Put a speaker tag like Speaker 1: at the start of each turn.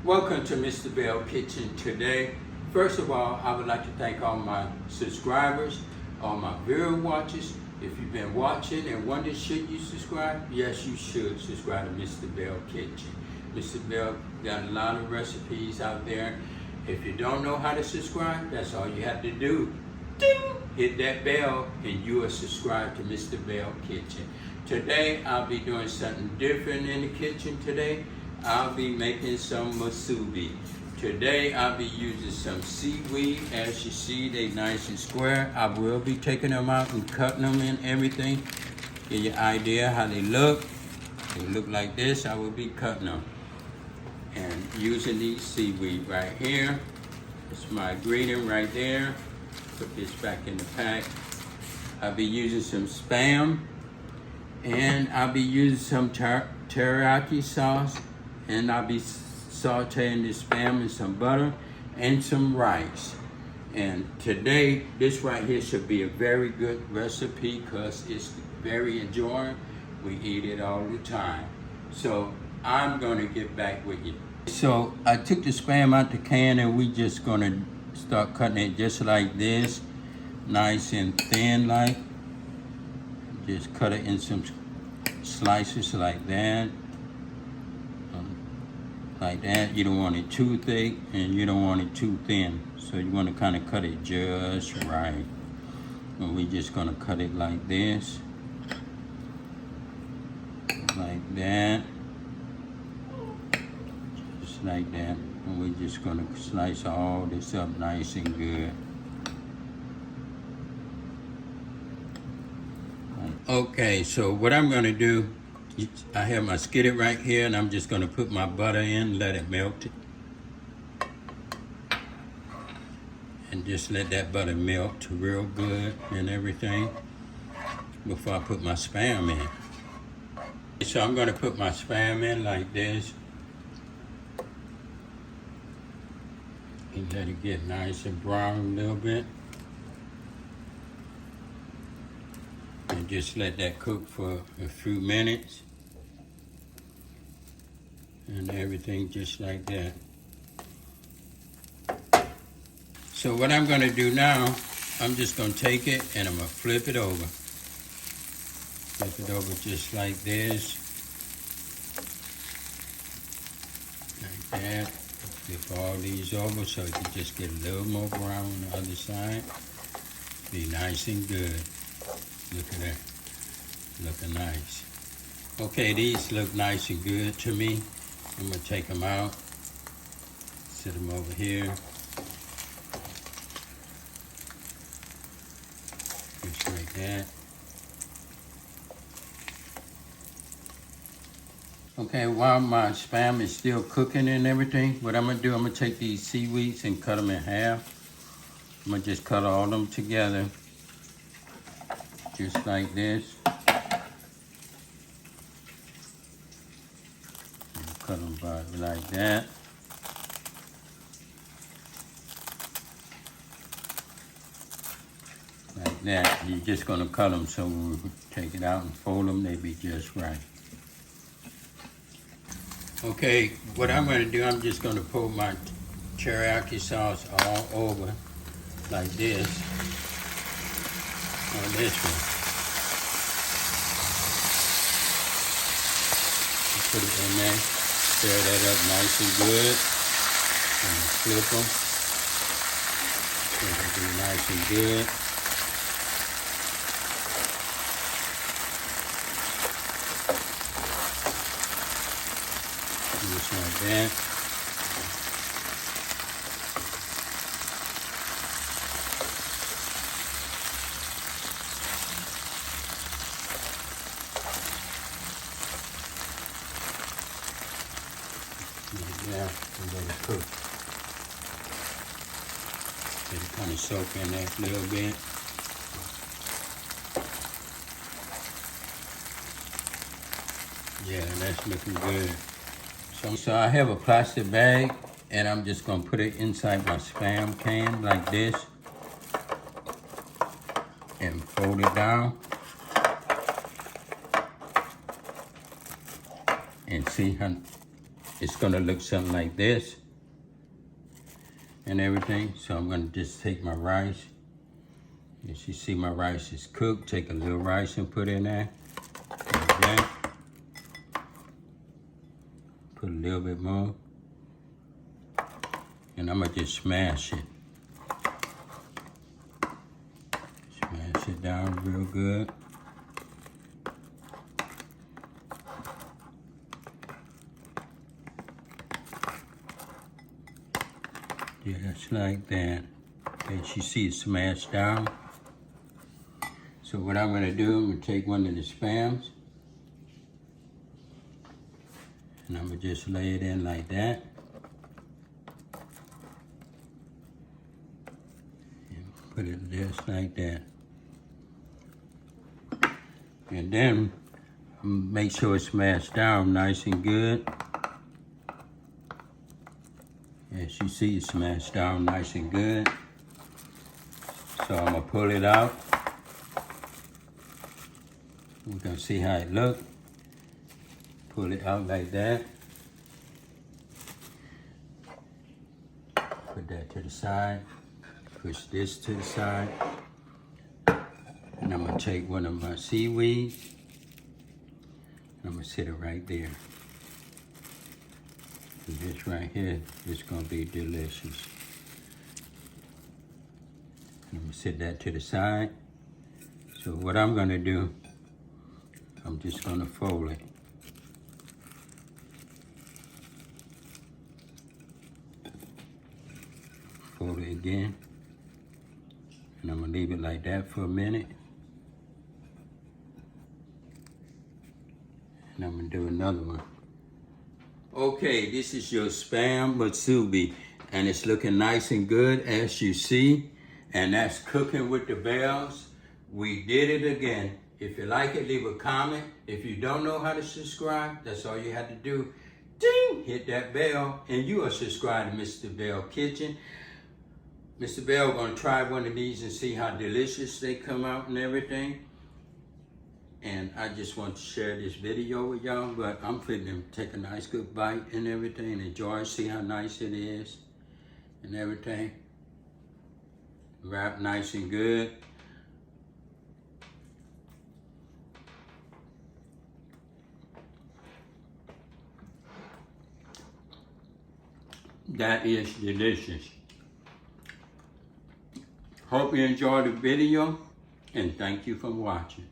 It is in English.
Speaker 1: Welcome to Mr. Belle Kitchen today. First of all, I would like to thank all my subscribers, all my viewer watchers. If you've been watching and wondering should you subscribe, yes you should subscribe to Mr. Belle Kitchen. Mr. Belle got a lot of recipes out there. If you don't know how to subscribe, that's all you have to do. Ding! Hit that bell and you are subscribed to Mr. Belle Kitchen. Today I'll be doing something different in the kitchen today. I'll be making some musubi. Today I'll be using some seaweed. As you see, they nice and square. I will be taking them out and cutting them and everything. Get you an idea how they look. They look like this. I will be cutting them. And using these seaweed right here. It's my ingredient right there. Put this back in the pack. I'll be using some Spam. And I'll be using some teriyaki sauce. And I'll be sauteing this Spam in some butter and some rice. And today, this right here should be a very good recipe because it's very enjoying. We eat it all the time. So I'm gonna get back with you. So I took the Spam out the can and we just gonna start cutting it just like this. Nice and thin like. Just cut it in some slices like that. Like that. You don't want it too thick and you don't want it too thin. So you want to kind of cut it just right. And we're just going to cut it like this. Like that. Just like that. And we're just going to slice all this up nice and good. Okay, so what I'm going to do, I have my skillet right here and I'm just going to put my butter in, let it melt. And just let that butter melt real good and everything before I put my Spam in. So I'm going to put my Spam in like this. And let it get nice and brown a little bit. And just let that cook for a few minutes. And everything just like that. So what I'm gonna do now, I'm just gonna take it and I'm gonna flip it over. Flip it over just like this. Like that. Flip all these over so it can just get a little more brown on the other side. Be nice and good. Look at that, looking nice. Okay, these look nice and good to me. I'm gonna take them out, sit them over here. Just like that. Okay, while my Spam is still cooking and everything, what I'm gonna do, I'm gonna take these seaweeds and cut them in half. I'm gonna just cut all of them together. Just like this. Cut them like that. Like that. You're just gonna cut them so we'll take it out and fold them, they be just right. Okay, what I'm gonna do, I'm just gonna pour my teriyaki sauce all over like this. On this one. Put it in there, stir that up nice and good, and flip them. So it'll be nice and good. Just like that. Yeah, and let it cook. Let it kind of soak in there a little bit. Yeah, that's looking good. So I have a plastic bag and I'm just gonna put it inside my Spam can like this and fold it down. And see how it's gonna look something like this and everything. So I'm gonna just take my rice. As you see, my rice is cooked. Take a little rice and put in there, like that. Put a little bit more. And I'm gonna just smash it. Smash it down real good. Just like that. As you see, it smashed down. So what I'm gonna do, I'm gonna take one of the spams and I'm gonna just lay it in like that. And put it just like that. And then make sure it's smashed down nice and good. As you see, it's smashed down nice and good. So I'm gonna pull it out. We're gonna see how it looks. Pull it out like that. Put that to the side. Push this to the side. And I'm gonna take one of my seaweed. I'm gonna sit it right there. And this right here is gonna be delicious. I'm gonna sit that to the side. So what I'm gonna do, I'm just gonna fold it. Fold it again. And I'm gonna leave it like that for a minute. And I'm gonna do another one. Okay, this is your Spam Musubi. And it's looking nice and good as you see. And that's cooking with the Bells. We did it again. If you like it, leave a comment. If you don't know how to subscribe, that's all you have to do. Ding! Hit that bell, and you are subscribed to Mr. Belle Kitchen. Mr. Belle gonna try one of these and see how delicious they come out and everything. And I just want to share this video with y'all, but I'm fitting to take a nice good bite and everything and enjoy, see how nice it is and everything. Wrapped nice and good. That is delicious. Hope you enjoyed the video and thank you for watching.